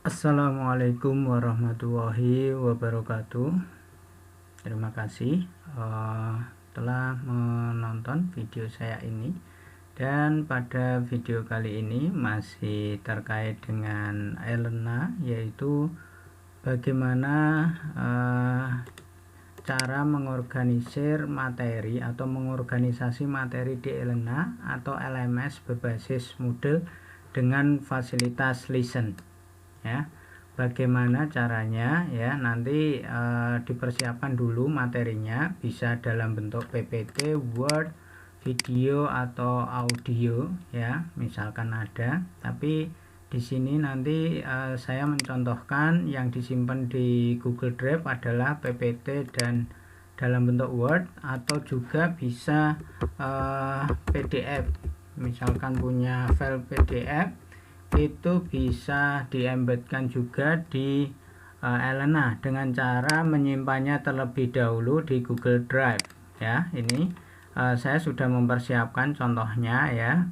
Assalamualaikum warahmatullahi wabarakatuh. Terima kasih telah menonton video saya ini. Dan pada video kali ini masih terkait dengan Elena, yaitu bagaimana cara mengorganisir materi atau mengorganisasi materi di Elena atau LMS berbasis Moodle dengan fasilitas Listen. Ya, bagaimana caranya ya, nanti dipersiapkan dulu materinya, bisa dalam bentuk PPT, Word, video atau audio ya, misalkan ada. Tapi di sini nanti saya mencontohkan yang disimpan di Google Drive adalah PPT dan dalam bentuk Word, atau juga bisa PDF. Misalkan punya file PDF, itu bisa diembedkan juga di Elena dengan cara menyimpannya terlebih dahulu di Google Drive ya. Ini saya sudah mempersiapkan contohnya ya.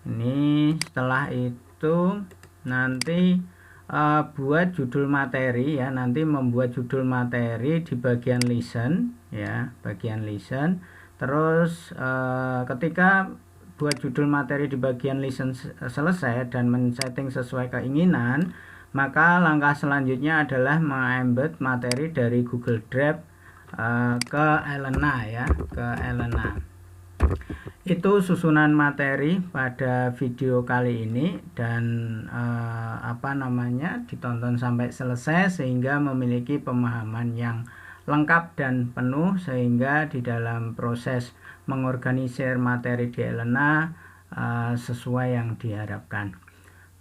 Ini setelah itu nanti buat judul materi ya, nanti membuat judul materi di bagian listen ya, bagian listen. Terus ketika buat judul materi di bagian listen selesai dan men-setting sesuai keinginan, maka langkah selanjutnya adalah mengembed materi dari Google Drive ke Elena ya, ke Elena. Itu susunan materi pada video kali ini, dan ditonton sampai selesai sehingga memiliki pemahaman yang lengkap dan penuh, sehingga di dalam proses mengorganisir materi di Elena sesuai yang diharapkan.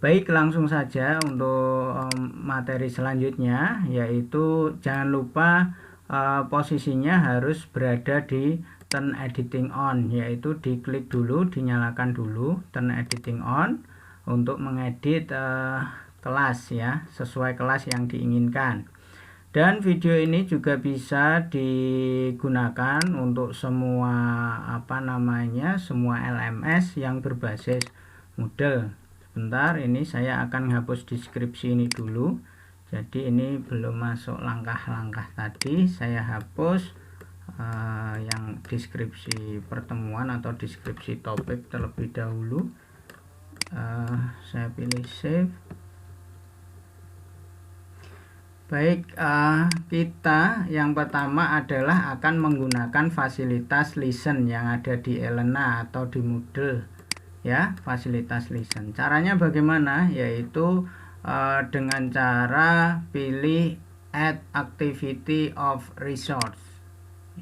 Baik, langsung saja untuk materi selanjutnya, yaitu jangan lupa posisinya harus berada di turn editing on, yaitu diklik dulu, dinyalakan dulu turn editing on untuk mengedit kelas ya, sesuai kelas yang diinginkan. Dan video ini juga bisa digunakan untuk semua semua LMS yang berbasis Moodle. Sebentar, ini saya akan hapus deskripsi ini dulu. Jadi ini belum masuk langkah-langkah tadi, saya hapus yang deskripsi pertemuan atau deskripsi topik terlebih dahulu. Saya pilih save. Baik, kita yang pertama adalah akan menggunakan fasilitas Listen yang ada di Elena atau di Moodle ya, fasilitas Listen. Caranya bagaimana? Yaitu dengan cara pilih Add Activity of Resource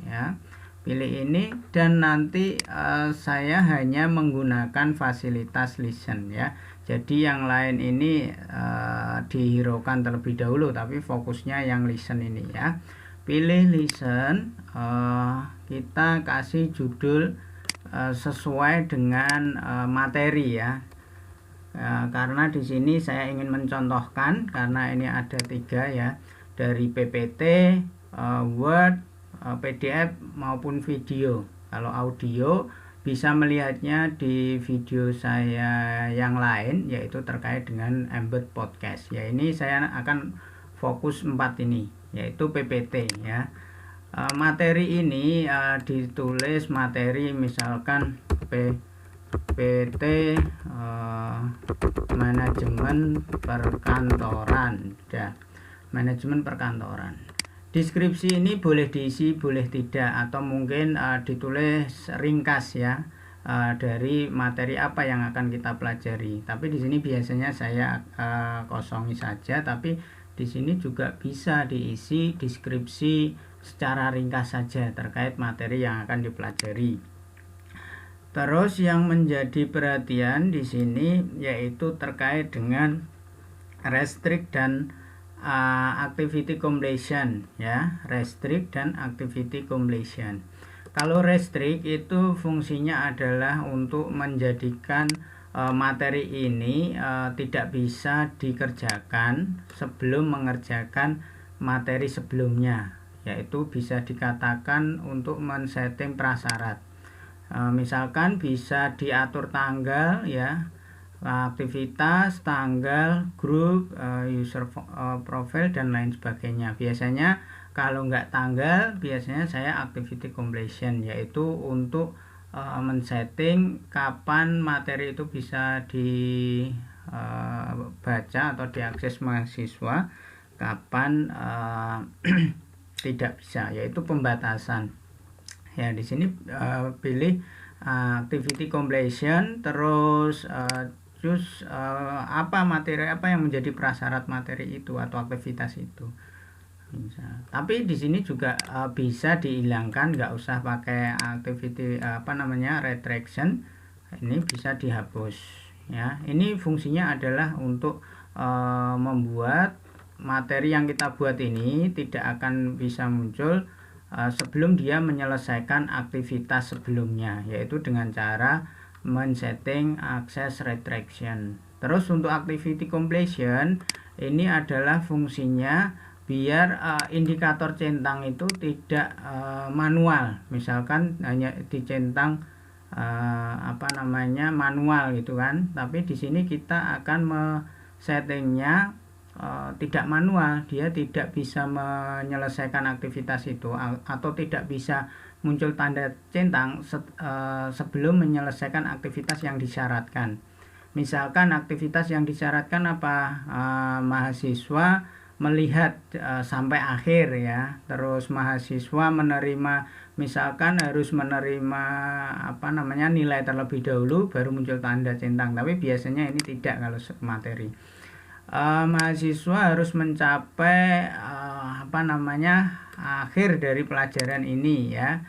ya, pilih ini, dan nanti saya hanya menggunakan fasilitas Listen ya. Jadi yang lain ini dihiraukan terlebih dahulu, tapi fokusnya yang Listen ini ya. Pilih Listen, kita kasih judul sesuai dengan materi ya. Karena di sini saya ingin mencontohkan, karena ini ada 3 ya, dari PPT, Word, PDF maupun video. Kalau audio bisa melihatnya di video saya yang lain, yaitu terkait dengan embed podcast ya. Ini saya akan fokus 4 ini, yaitu PPT ya. Materi ini ditulis materi misalkan PPT manajemen perkantoran ya, manajemen perkantoran. Deskripsi ini boleh diisi, boleh tidak, atau mungkin ditulis ringkas ya, dari materi apa yang akan kita pelajari. Tapi di sini biasanya saya kosongi saja, tapi di sini juga bisa diisi deskripsi secara ringkas saja terkait materi yang akan dipelajari. Terus yang menjadi perhatian di sini yaitu terkait dengan restrict dan activity completion ya, restrict dan activity completion. Kalau restrict itu fungsinya adalah untuk menjadikan materi ini tidak bisa dikerjakan sebelum mengerjakan materi sebelumnya, yaitu bisa dikatakan untuk men-setting prasyarat. Misalkan bisa diatur tanggal ya, aktivitas, tanggal, grup, user profile dan lain sebagainya. Biasanya kalau nggak tanggal, biasanya saya activity completion, yaitu untuk men-setting kapan materi itu bisa dibaca atau diakses mahasiswa, kapan tidak bisa, yaitu pembatasan. Ya, di sini pilih activity completion, terus apa materi apa yang menjadi prasyarat materi itu atau aktivitas itu. Tapi di sini juga bisa dihilangkan, nggak usah pakai activity retraction, ini bisa dihapus ya. Ini fungsinya adalah untuk membuat materi yang kita buat ini tidak akan bisa muncul sebelum dia menyelesaikan aktivitas sebelumnya, yaitu dengan cara men-setting access retraction. Terus untuk activity completion ini adalah fungsinya biar indikator centang itu tidak manual. Misalkan hanya dicentang manual gitu kan, tapi di sini kita akan settingnya tidak manual. Dia tidak bisa menyelesaikan aktivitas itu atau tidak bisa muncul tanda centang sebelum menyelesaikan aktivitas yang disyaratkan. Misalkan aktivitas yang disyaratkan apa? Mahasiswa melihat sampai akhir ya. Terus mahasiswa menerima, misalkan harus menerima nilai terlebih dahulu baru muncul tanda centang. Tapi biasanya ini tidak kalau materi. Mahasiswa harus mencapai akhir dari pelajaran ini ya.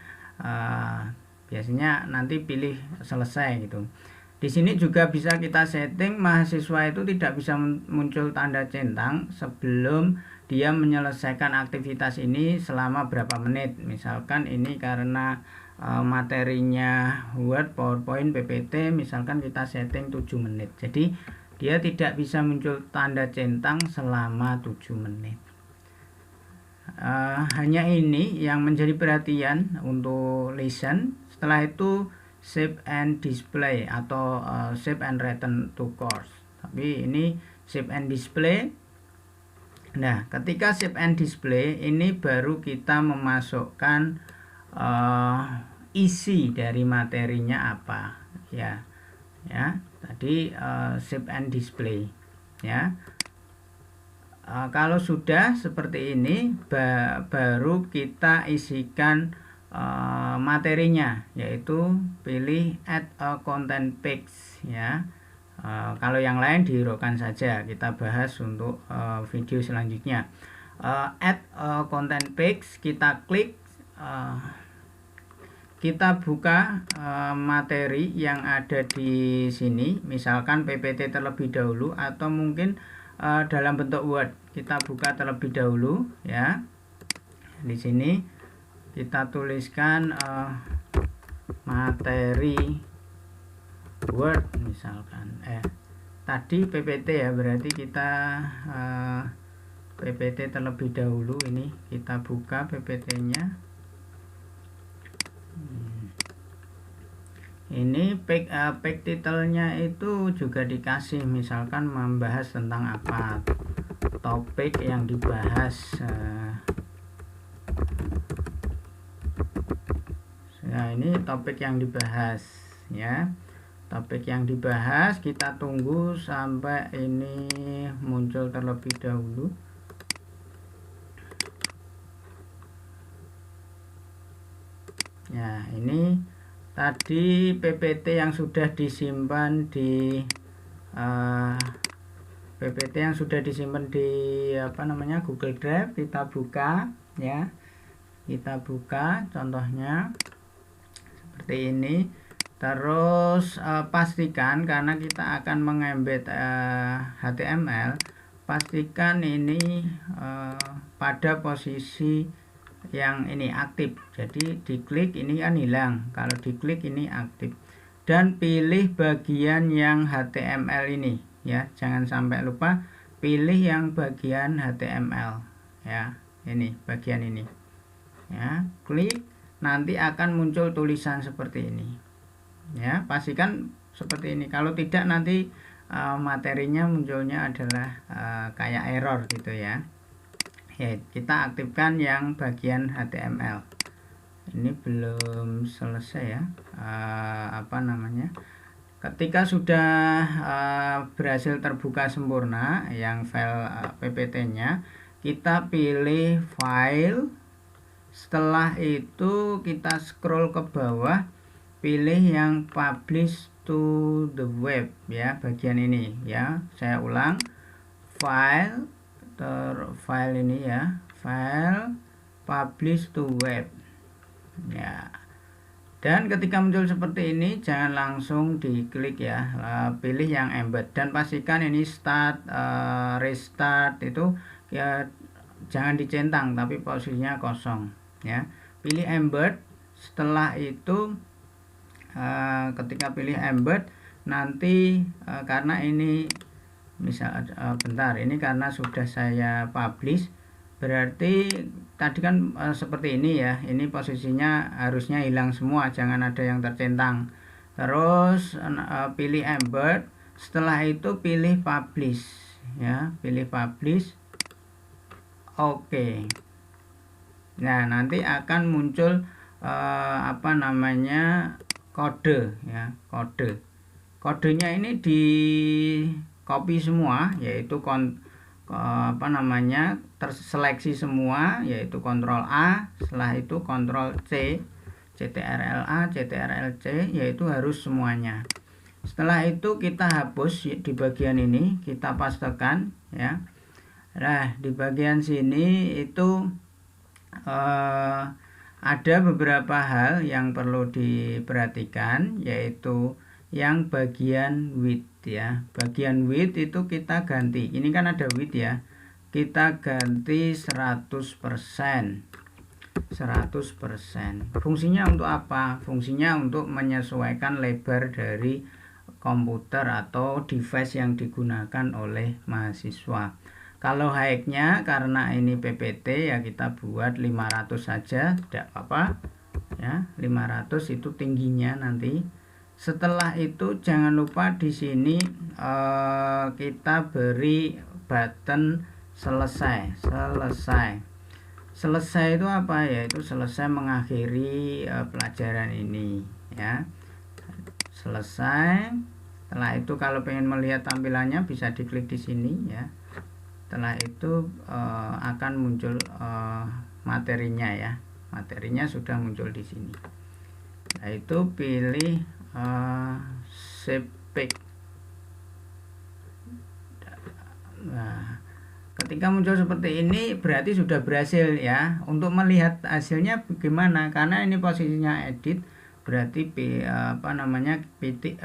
Biasanya nanti pilih selesai gitu. Di sini juga bisa kita setting mahasiswa itu tidak bisa muncul tanda centang sebelum dia menyelesaikan aktivitas ini selama berapa menit. Misalkan ini karena materinya Word, PowerPoint, PPT, misalkan kita setting 7 menit. Jadi dia tidak bisa muncul tanda centang selama 7 menit. Hanya ini yang menjadi perhatian untuk listen. Setelah itu save and display atau save and return to course. Tapi ini save and display. Nah, ketika save and display ini baru kita memasukkan isi dari materinya apa ya. Ya, tadi save and display ya. Kalau sudah seperti ini baru kita isikan materinya, yaitu pilih add a content page ya. Kalau yang lain dihiraukan saja, kita bahas untuk video selanjutnya. Add a content page, kita klik, kita buka materi yang ada di sini, misalkan PPT terlebih dahulu atau mungkin dalam bentuk Word. Kita buka terlebih dahulu ya. Di sini kita tuliskan materi Word misalkan. Tadi PPT ya, berarti kita PPT terlebih dahulu. Ini kita buka PPT-nya. Ini page title-nya itu juga dikasih, misalkan membahas tentang apa, topik yang dibahas. Nah, ini topik yang dibahas ya. Topik yang dibahas, kita tunggu sampai ini muncul terlebih dahulu. Ya, ini tadi PPT yang sudah disimpan di Google Drive. Kita buka ya. Kita buka contohnya seperti ini. Terus pastikan, karena kita akan mengembed HTML, pastikan ini pada posisi yang ini aktif. Jadi diklik ini kan hilang, kalau diklik ini aktif. Dan pilih bagian yang HTML ini ya, jangan sampai lupa pilih yang bagian HTML ya. Ini bagian ini ya, klik, nanti akan muncul tulisan seperti ini ya. Pastikan seperti ini, kalau tidak nanti materinya munculnya adalah kayak error gitu ya. Ya, kita aktifkan yang bagian HTML. Ini belum selesai ya. Ketika sudah berhasil terbuka sempurna yang file PPT-nya, kita pilih file. Setelah itu kita scroll ke bawah, pilih yang publish to the web ya, bagian ini ya. Saya ulang, file ini ya, file publish to web ya. Dan ketika muncul seperti ini, jangan langsung diklik ya, pilih yang embed dan pastikan ini start, restart itu ya, jangan dicentang tapi posisinya kosong ya. Pilih embed. Setelah itu ketika pilih embed nanti karena ini misal ini karena sudah saya publish, berarti tadi kan seperti ini ya, ini posisinya harusnya hilang semua, jangan ada yang tercentang. Terus pilih embed. Setelah itu pilih publish ya, pilih publish. Oke. Nah, nanti akan muncul kode ya, kodenya ini di copy semua, yaitu terseleksi semua, yaitu Ctrl A, setelah itu Ctrl C, CTRL-A, CTRL-C, yaitu harus semuanya. Setelah itu kita hapus di bagian ini, kita pastekan ya. Nah, di bagian sini itu ada beberapa hal yang perlu diperhatikan, yaitu yang bagian width ya. Bagian width itu kita ganti. Ini kan ada width ya. Kita ganti 100%. 100%. Fungsinya untuk apa? Fungsinya untuk menyesuaikan lebar dari komputer atau device yang digunakan oleh mahasiswa. Kalau height-nya karena ini PPT ya kita buat 500 saja, tidak apa-apa ya. 500 itu tingginya nanti. Setelah itu jangan lupa di sini kita beri button selesai. Selesai itu apa? Yaitu selesai mengakhiri pelajaran ini ya. Selesai. Setelah itu kalau pengen melihat tampilannya bisa diklik di sini ya. Setelah itu akan muncul materinya ya. Materinya sudah muncul di sini. Nah, itu pilih save pic. Nah, ketika muncul seperti ini berarti sudah berhasil ya. Untuk melihat hasilnya bagaimana? Karena ini posisinya edit, berarti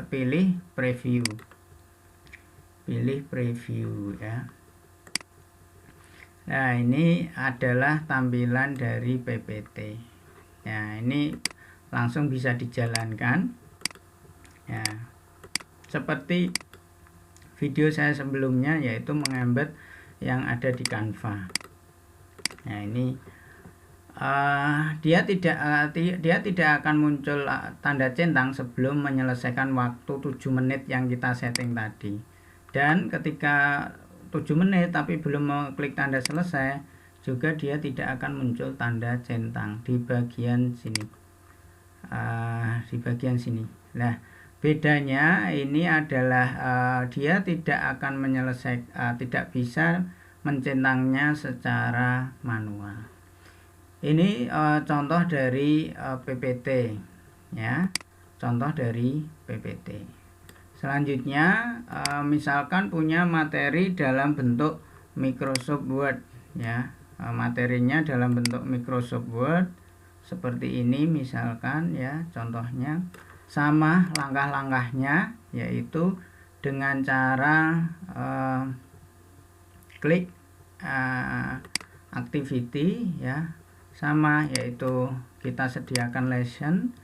pilih preview. Pilih preview ya. Nah, ini adalah tampilan dari PPT. Ya, ini langsung bisa dijalankan. Ya, seperti video saya sebelumnya, yaitu mengembed yang ada di Canva. Nah, ini dia tidak akan muncul tanda centang sebelum menyelesaikan waktu 7 menit yang kita setting tadi. Dan ketika 7 menit tapi belum mengklik tanda selesai, juga dia tidak akan muncul tanda centang di bagian sini. Nah, bedanya ini adalah dia tidak akan tidak bisa mencentangnya secara manual. Ini contoh dari PPT ya, contoh dari PPT. Selanjutnya misalkan punya materi dalam bentuk Microsoft Word ya, materinya dalam bentuk Microsoft Word seperti ini misalkan ya, contohnya sama langkah-langkahnya, yaitu dengan cara klik activity ya, sama, yaitu kita sediakan lesson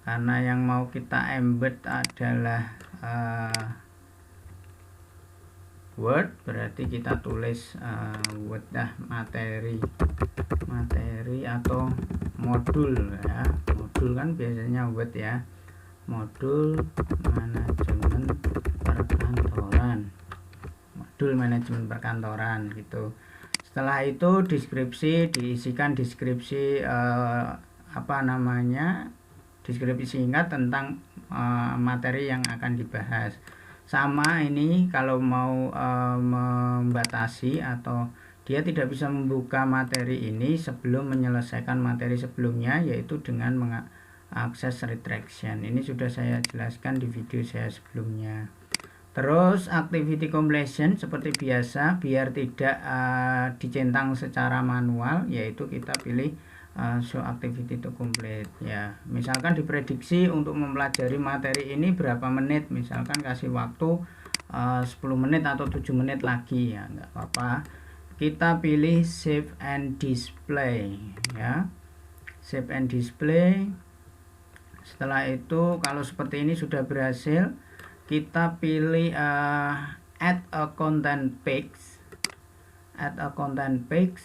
karena yang mau kita embed adalah Word, berarti kita tulis Word materi atau modul ya. Modul kan biasanya Word ya, modul manajemen perkantoran. modul manajemen perkantoran gitu. Setelah itu deskripsi, diisikan deskripsi deskripsi singkat tentang materi yang akan dibahas. Sama ini kalau mau membatasi atau dia tidak bisa membuka materi ini sebelum menyelesaikan materi sebelumnya, yaitu dengan mengakses retraction. Ini sudah saya jelaskan di video saya sebelumnya. Terus activity completion seperti biasa, biar tidak dicentang secara manual, yaitu kita pilih show activity to complete ya. Misalkan diprediksi untuk mempelajari materi ini berapa menit, misalkan kasih waktu 10 menit atau 7 menit lagi ya, nggak apa-apa. Kita pilih save and display ya, save and display. Setelah itu kalau seperti ini sudah berhasil, kita pilih add a content page, add a content page.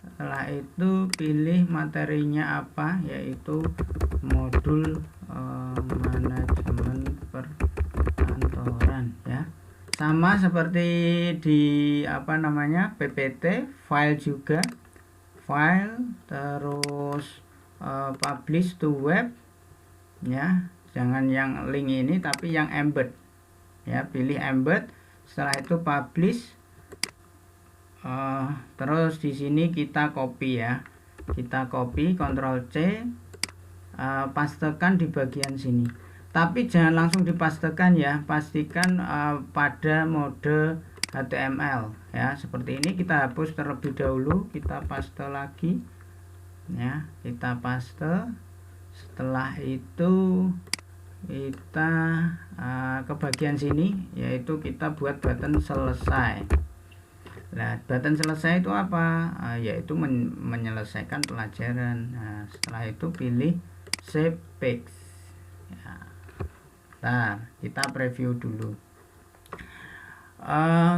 Setelah itu pilih materinya apa, yaitu modul manajemen perkantoran ya. Sama seperti di PPT, file juga, file, terus publish to web ya. Jangan yang link ini, tapi yang embed ya, pilih embed. Setelah itu publish. Terus di sini kita copy ya, kita copy, Ctrl C, pastekan di bagian sini, tapi jangan langsung dipastekan ya, pastikan pada mode HTML ya. Seperti ini kita hapus terlebih dahulu, kita paste lagi ya, kita paste. Setelah itu kita ke bagian sini, yaitu kita buat button selesai. Nah, button selesai itu apa? Yaitu menyelesaikan pelajaran. Nah, setelah itu pilih save page ya. Nah, kita preview dulu.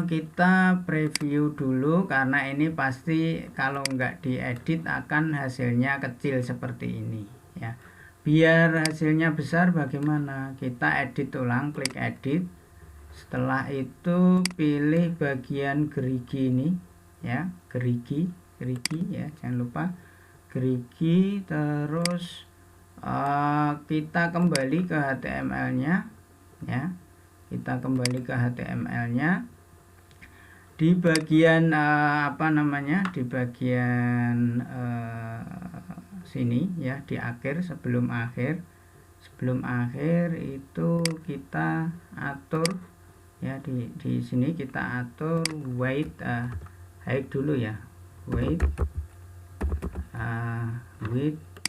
Kita preview dulu karena ini pasti kalau nggak diedit akan hasilnya kecil seperti ini ya. Biar hasilnya besar bagaimana? Kita edit ulang, klik edit. Setelah itu pilih bagian gerigi ini ya, gerigi ya, jangan lupa gerigi. Terus kita kembali ke HTML-nya ya, kita kembali ke HTML-nya di bagian di bagian sini ya, di akhir, sebelum akhir itu kita atur ya, di sini kita atur weight, height dulu ya, weight,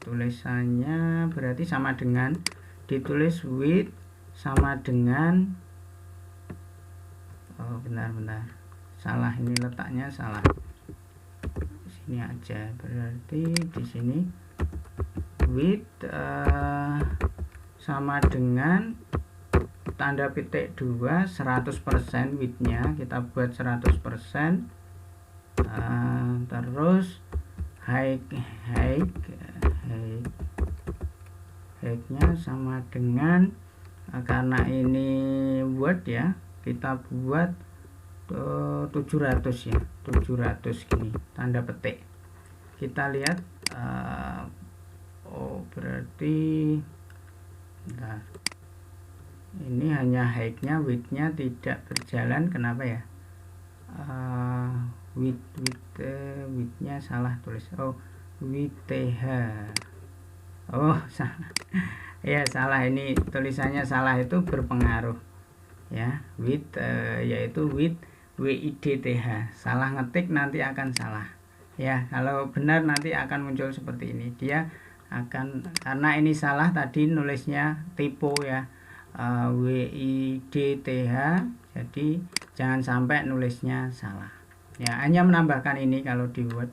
tulisannya berarti sama dengan, ditulis width sama dengan bentar, salah ini letaknya, salah, sini aja, berarti di sini width sama dengan tanda petik 2, 100% widthnya kita buat 100%. Terus height-nya sama dengan, karena ini Word ya, kita buat 700 ya, 700 gini tanda petik. Kita lihat berarti bentar, ini hanya height-nya, width-nya tidak berjalan. Kenapa ya? Width-nya salah tulis. WTH. Salah. Ya, salah, ini tulisannya salah, itu berpengaruh ya. Width yaitu width, WIDTH. Salah ngetik nanti akan salah. Ya, kalau benar nanti akan muncul seperti ini. Dia akan, karena ini salah tadi nulisnya typo ya. WIDTH, jadi jangan sampai nulisnya salah ya, hanya menambahkan ini kalau di Word.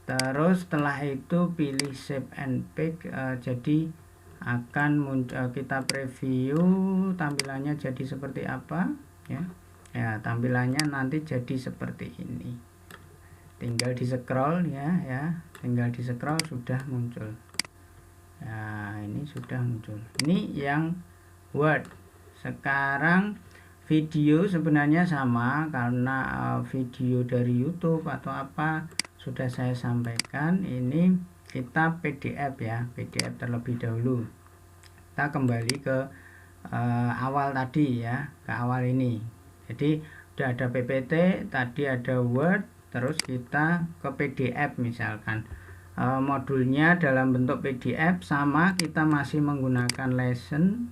Terus setelah itu pilih save and pack, jadi akan muncul, kita preview tampilannya jadi seperti apa ya. Ya, tampilannya nanti jadi seperti ini, tinggal di scroll ya, tinggal di scroll sudah muncul. Nah, ini sudah muncul, ini yang Word. Sekarang Video sebenarnya sama, karena video dari YouTube atau apa sudah saya sampaikan. Ini kita PDF ya, PDF terlebih dahulu. Kita kembali ke awal tadi ya, ke awal ini. Jadi udah ada PPT, tadi ada Word, terus kita ke PDF misalkan. Modulnya dalam bentuk PDF sama, kita masih menggunakan listen,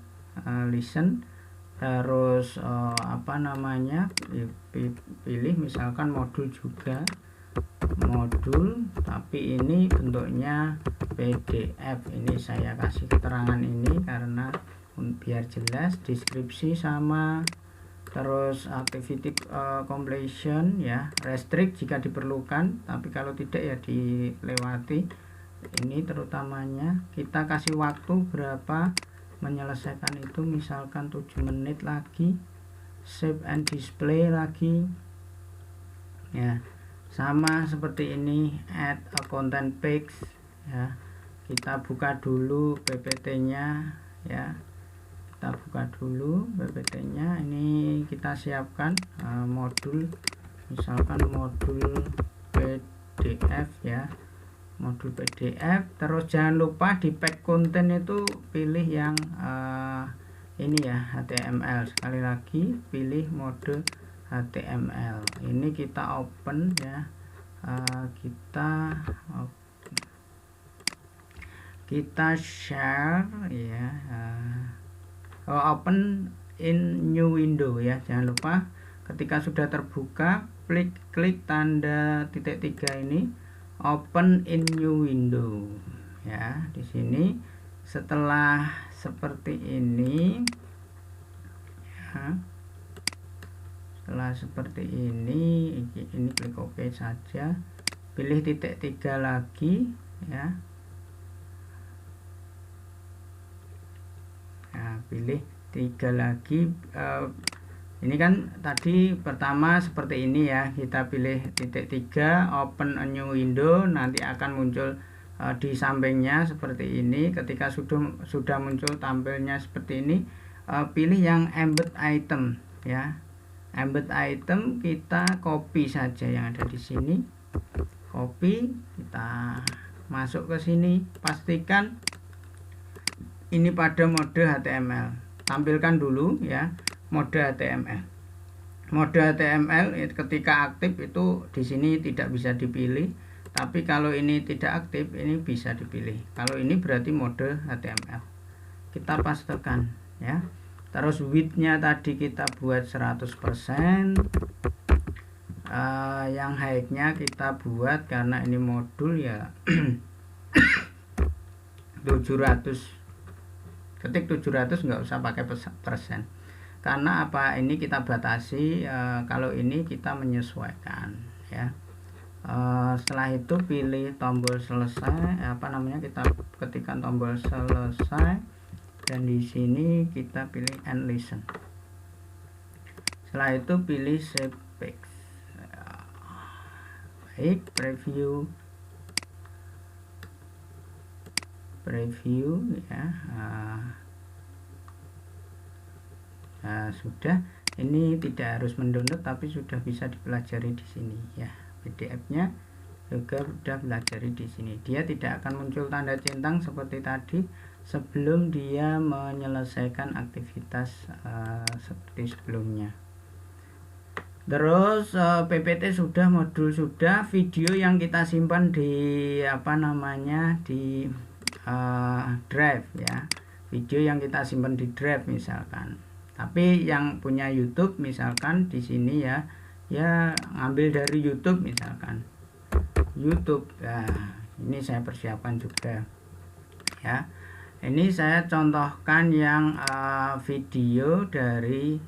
terus apa namanya, pilih misalkan modul juga, modul, tapi ini bentuknya PDF. Ini saya kasih keterangan ini karena biar jelas, deskripsi sama, terus activity completion ya, restrict jika diperlukan, tapi kalau tidak ya dilewati. Ini terutamanya kita kasih waktu berapa menyelesaikan itu, misalkan 7 menit lagi. Save and display lagi ya, sama seperti ini. Add a content page ya, kita buka dulu PPT nya ya, kita buka dulu PPT nya. Ini kita siapkan modul, misalkan modul PDF ya, modul PDF. Terus jangan lupa di pack konten itu pilih yang ini ya, HTML. Sekali lagi pilih mode HTML. Ini kita open ya, kita share ya, open in new window ya. Jangan lupa ketika sudah terbuka klik tanda titik 3 ini, open in new window ya. Di sini setelah seperti ini ya, setelah seperti ini klik OK saja, pilih titik 3 lagi ya. Nah, pilih 3 lagi. Ini kan tadi pertama seperti ini ya, kita pilih titik 3, open a new window, nanti akan muncul di sampingnya seperti ini. Ketika sudah muncul tampilnya seperti ini, pilih yang embed item ya. Embed item kita copy saja yang ada di sini, copy, kita masuk ke sini, pastikan ini pada mode HTML. Tampilkan dulu ya mode HTML. Mode HTML ketika aktif itu di sini tidak bisa dipilih, tapi kalau ini tidak aktif ini bisa dipilih. Kalau ini berarti mode HTML. Kita pastekan ya. Terus width-nya tadi kita buat 100%. Yang height-nya kita buat, karena ini modul ya 700. Ketik 700, nggak usah pakai persen, karena apa, ini kita batasi. Kalau ini kita menyesuaikan ya. Setelah itu pilih tombol selesai, kita ketikkan tombol selesai, dan di sini kita pilih and listen. Setelah itu pilih save page. Baik, preview ya. Nah, sudah. Ini tidak harus mendownload, tapi sudah bisa dipelajari di sini ya. PDF-nya juga sudah pelajari di sini. Dia tidak akan muncul tanda centang seperti tadi sebelum dia menyelesaikan aktivitas seperti sebelumnya. Terus PPT sudah, modul sudah, video yang kita simpan di di drive ya. Video yang kita simpan di drive misalkan. Tapi yang punya YouTube misalkan di sini ya ngambil dari YouTube misalkan. YouTube. Nah, ini saya persiapkan juga ya. Ini saya contohkan yang video dari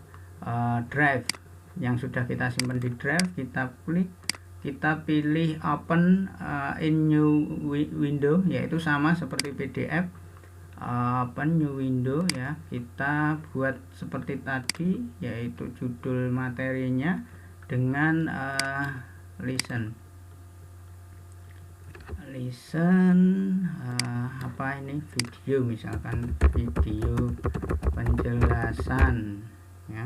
drive yang sudah kita simpan di drive. Kita klik, kita pilih open in new window, yaitu sama seperti PDF. Open new window ya, kita buat seperti tadi, yaitu judul materinya dengan listen ini video, misalkan video penjelasan ya,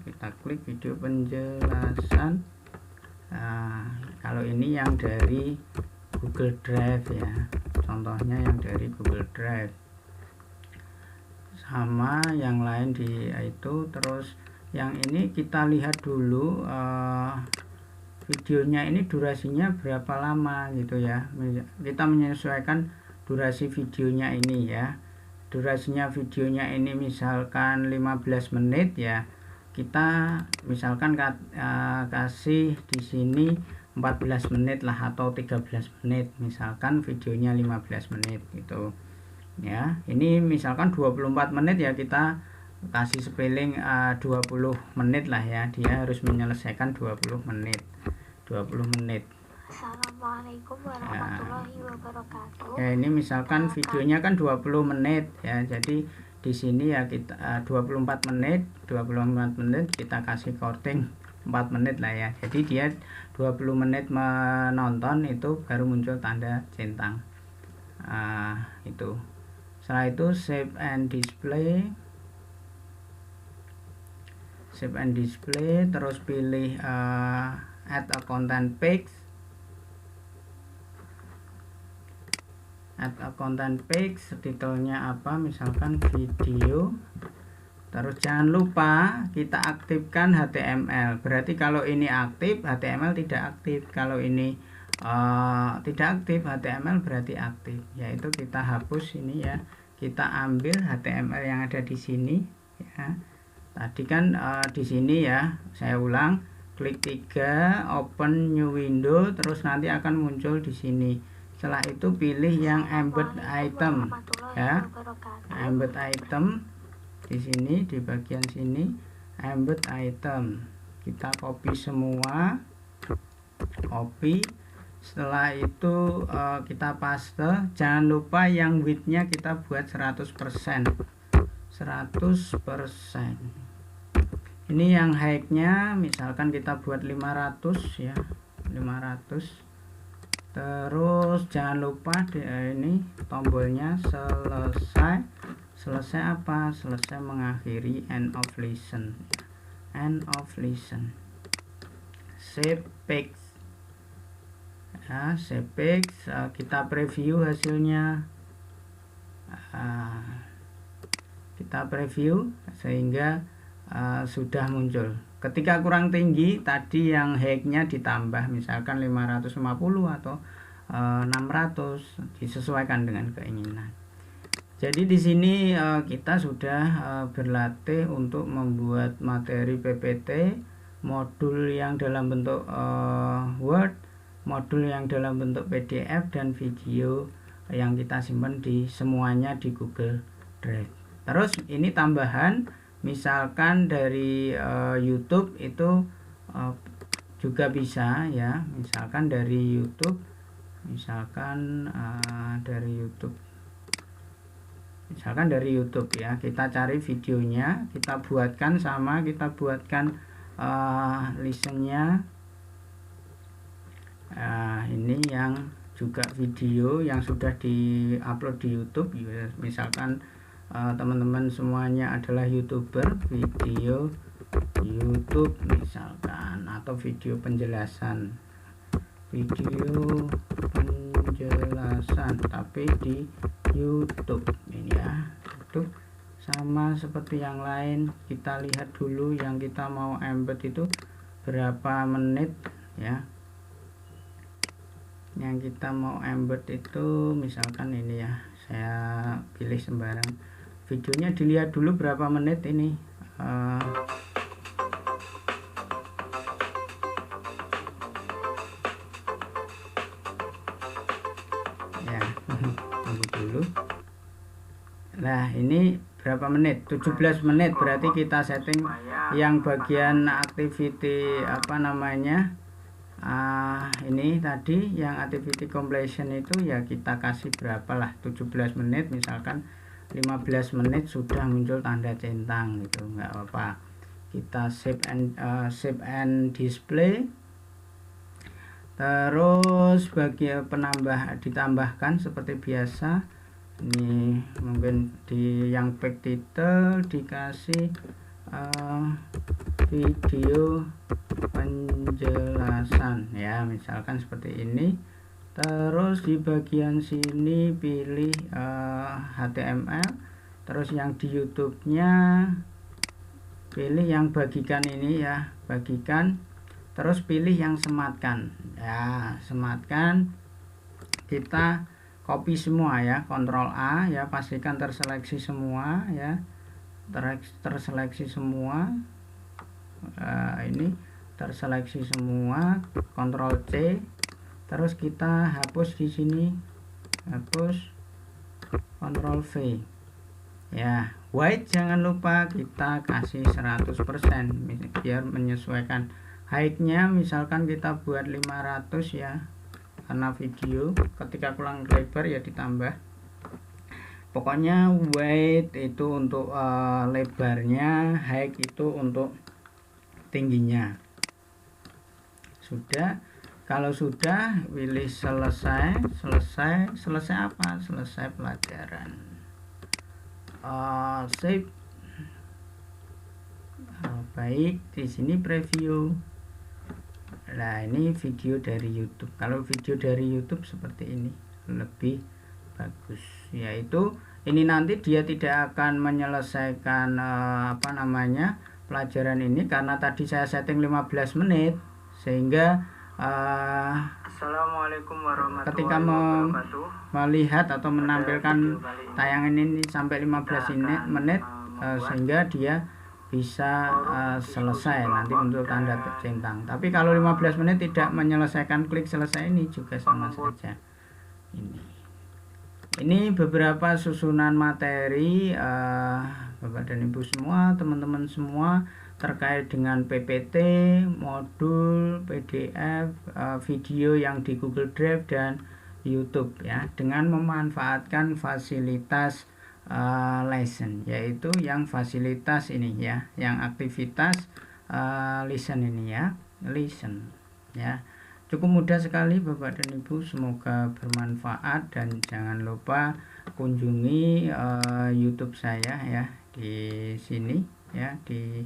kita klik video penjelasan. Nah, kalau ini yang dari Google Drive ya, contohnya yang dari Google Drive, sama yang lain di itu. Terus yang ini kita lihat dulu videonya ini durasinya berapa lama gitu ya, kita menyesuaikan durasi videonya ini ya. Durasinya videonya ini misalkan 15 menit ya, kita misalkan kasih di sini 14 menit lah atau 13 menit, misalkan videonya 15 menit gitu ya. Ini misalkan 24 menit ya, kita kasih spelling 20 menit lah ya, dia harus menyelesaikan 20 menit. Assalamualaikum warahmatullahi wabarakatuh. Ya, ini misalkan videonya kan 20 menit ya, jadi di sini ya kita 24 menit kita kasih counting 4 menit lah ya, jadi dia 20 menit menonton, itu baru muncul tanda centang. Itu setelah itu save and display, terus pilih add a content page. Titelnya apa, misalkan video. Terus jangan lupa kita aktifkan HTML, berarti kalau ini aktif HTML tidak aktif, kalau ini tidak aktif HTML berarti aktif, yaitu kita hapus ini ya, kita ambil HTML yang ada di sini ya. Tadi kan di sini ya, saya ulang, klik 3, open new window, terus nanti akan muncul di sini. Setelah itu pilih yang embed item ya, embed item di sini, di bagian sini embed item, kita copy semua, setelah itu kita paste. Jangan lupa yang widthnya kita buat 100%. Ini yang height-nya misalkan kita buat 500 ya, 500. Terus jangan lupa ini tombolnya selesai apa, selesai mengakhiri end of listen. Save page ya, save page, kita preview hasilnya, kita preview sehingga sudah muncul. Ketika kurang tinggi tadi yang height-nya ditambah misalkan 550 atau 600, disesuaikan dengan keinginan. Jadi di sini kita sudah berlatih untuk membuat materi PPT, modul yang dalam bentuk Word, modul yang dalam bentuk PDF, dan video yang kita simpan di semuanya di Google Drive. Terus ini tambahan, misalkan dari YouTube itu juga bisa ya, misalkan dari YouTube, dari YouTube ya, kita cari videonya, kita buatkan listennya. Ini yang juga video yang sudah diupload di YouTube ya, misalkan teman-teman semuanya adalah YouTuber, video YouTube misalkan, atau video penjelasan tapi di YouTube ini ya. Itu sama seperti yang lain, kita lihat dulu yang kita mau embed itu berapa menit ya. Yang kita mau embed itu misalkan ini ya, saya pilih sembarang videonya, dilihat dulu berapa menit ini. Ya, tunggu dulu. Nah, ini berapa menit? 17 menit. Berarti kita setting yang bagian activity apa namanya? Ini tadi yang activity completion itu ya kita kasih berapa lah, 17 menit misalkan 15 menit sudah muncul tanda centang gitu, nggak apa-apa. Kita save and display. Terus bagi ditambahkan seperti biasa, ini mungkin di yang back title dikasih video penjelasan ya, misalkan seperti ini. Terus di bagian sini pilih HTML, terus yang di YouTube-nya pilih yang bagikan ini ya, bagikan, terus pilih yang sematkan ya, sematkan. Kita copy semua ya, Ctrl A ya, pastikan terseleksi semua ya, terseleksi semua. Ini terseleksi semua, Ctrl C, terus kita hapus di sini, hapus, Ctrl V ya. White jangan lupa kita kasih 100% biar menyesuaikan. Height-nya misalkan kita buat 500 ya, karena video ketika kurang lebar ya ditambah. Pokoknya weight itu untuk lebarnya, height itu untuk tingginya. Sudah. Kalau sudah, pilih selesai. Selesai apa? Selesai pelajaran. Save. Baik, di sini preview. Nah, ini video dari YouTube. Kalau video dari YouTube seperti ini lebih bagus. Yaitu ini nanti dia tidak akan menyelesaikan pelajaran ini karena tadi saya setting 15 menit, sehingga Assalamualaikum warahmatullahi ketika wabarakatuh. melihat atau menampilkan tayangan ini sampai 15 menit, sehingga dia bisa selesai nanti untuk tanda centang. Tapi kalau 15 menit tidak menyelesaikan klik selesai, ini juga sama saja. Ini beberapa susunan materi Bapak dan Ibu semua, teman-teman semua, terkait dengan PPT, modul, PDF, video yang di Google Drive dan YouTube ya, dengan memanfaatkan fasilitas lesson, yaitu yang fasilitas ini ya, yang aktivitas listen ini ya, listen ya. Cukup mudah sekali Bapak dan Ibu, semoga bermanfaat, dan jangan lupa kunjungi YouTube saya ya, di sini ya, di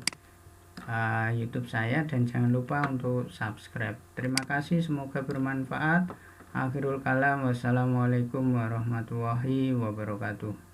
YouTube saya, dan jangan lupa untuk subscribe. Terima kasih, semoga bermanfaat. Akhirul kalam, wassalamualaikum warahmatullahi wabarakatuh.